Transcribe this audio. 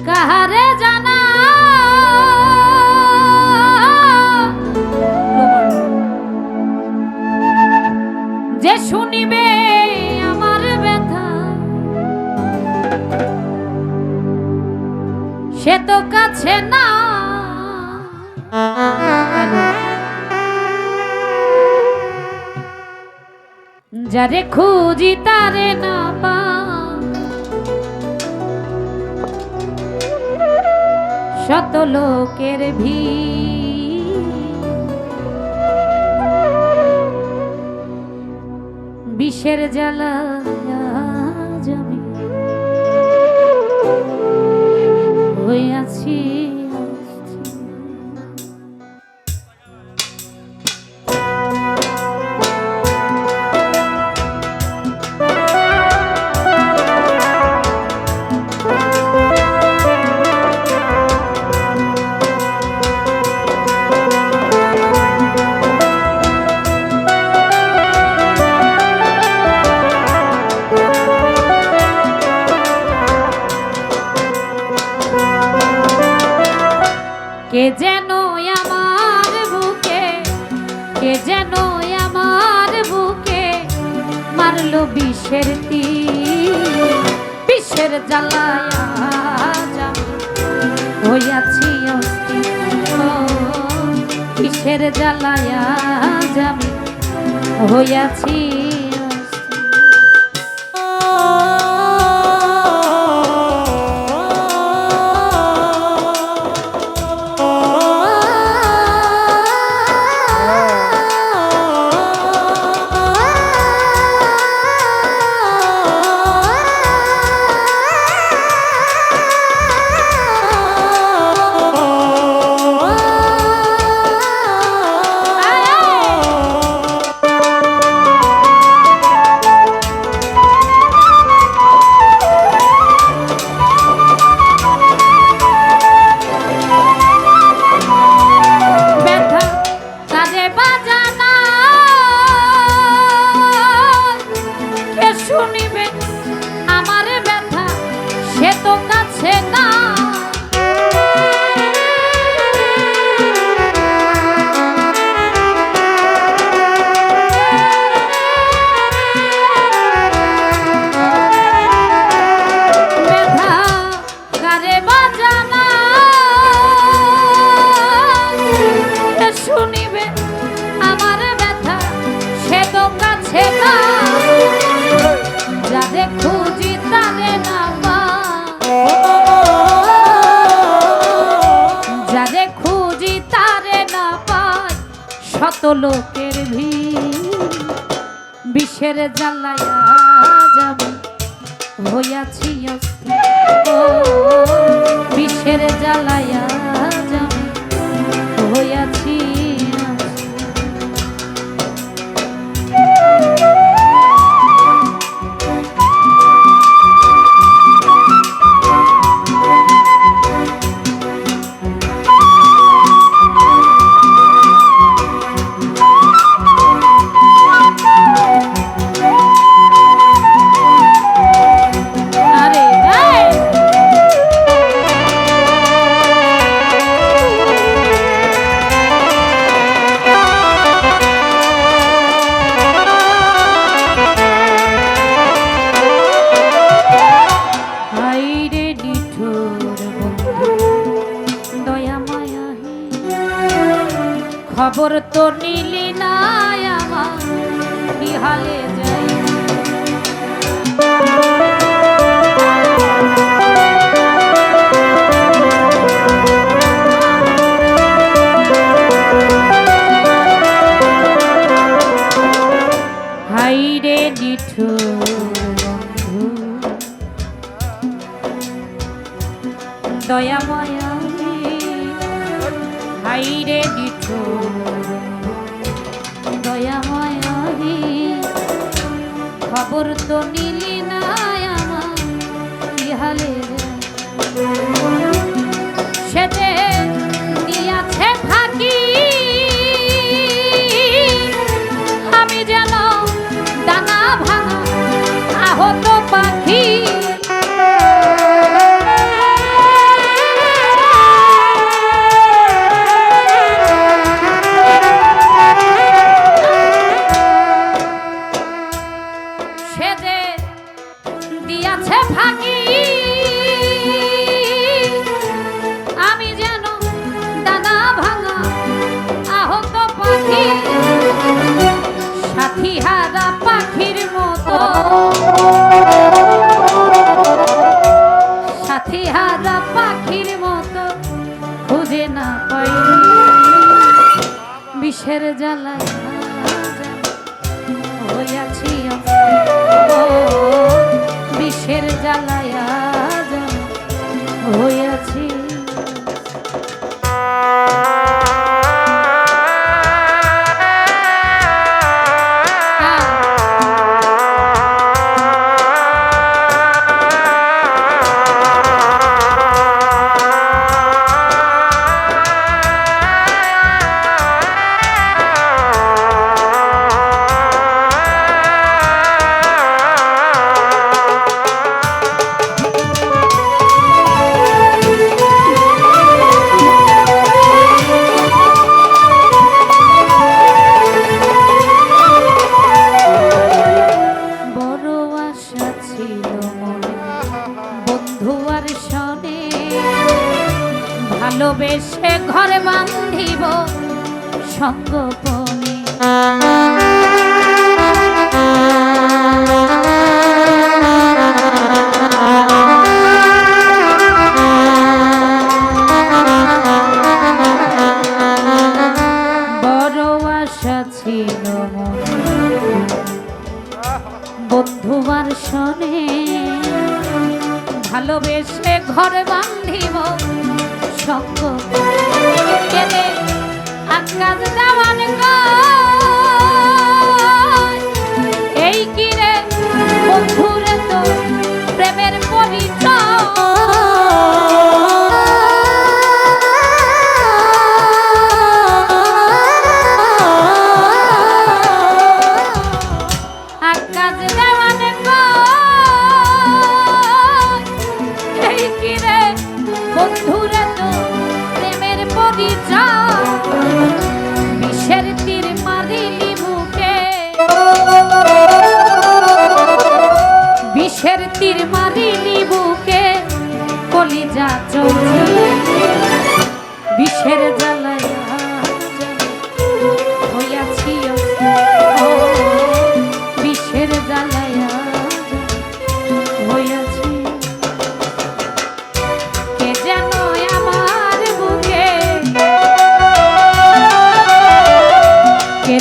কাহারে জানা যে শুনিবে আমার ব্যথা, সে তো কাছে না। যারে খুঁজি তারে না পা, শত লোকের বিষের জ্বালা যাবে হইয়াছি। কে যেন আমার বুকে, কে যেন আমার বুকে মারলো বিষের তীর, বিষের জ্বালায়া হইয়াছি অস্থির, বিষের জ্বালায়া যাবে হইয়াছি। শত লোকের বিষের জ্বালায়া যাবে হইয়াছি অস্থির, বিষের জ্বালায়া যাবে হইয়াছি। খবর তো নিলি না আমার কি হালে যাই, হাই রে নিঠুর বন্ধু দয়াময়, হাই রে নিঠুর দয়াময়, খবর তো নিলি না আমার কি হালে সে যে দিয়াছে ফাঁকি, আমি যেন ডানা ভাঙা আহত পাখি। দিয়াছে ফাঁকি আমি যেন দানা ভাঙা আহত পাখি সাথী হারা পাখির মতো সাথী হারা পাখির মতো খুঁজে না পাই বিষের জ্বালায় হইয়াছি বিষের জ্বালায় হইয়াছি ভালোবেসে ঘরে বান্ধিব সঙ্গোপনে বড় আশা ছিল বন্ধুবার শোনে ভালোবেসে ঘরে বান্ধিব সঙ্গ কেনে আকাশ দেওয়ান এই কিরে বন্ধুরে তো প্রেমের পরিচয় আকাশ দেওয়ান এই কিরে বন্ধুরে তো প্রেমের পরিচয় বিষের তীর মারিলি বুকে বিষের তীর মারিলি বুকে কলিজা চলছে বিষের জ্বালায় হইয়াছি বিষের জ্বালায় হইয়াছি কে যেন আমার বুকে কে